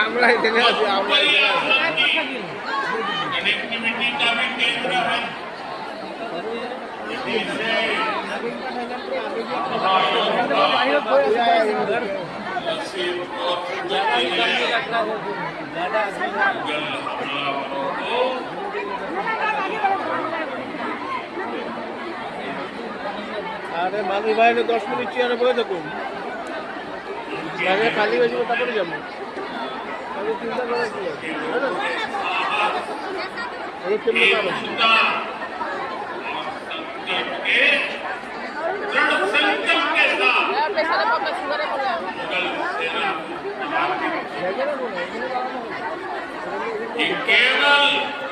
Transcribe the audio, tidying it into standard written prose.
আমরা এখানে আছি, আমরা कनेक्टिविटी का भी केंद्र है। अरे मामी भाई ने 10 मिनट चेयर बजे থাকুন জায়গা খালি হয়ে যাবে তারপরে যাবো আরে চিন্তা করা কি আছে আরে কেমনে পাবো संकल्प के साथ केवल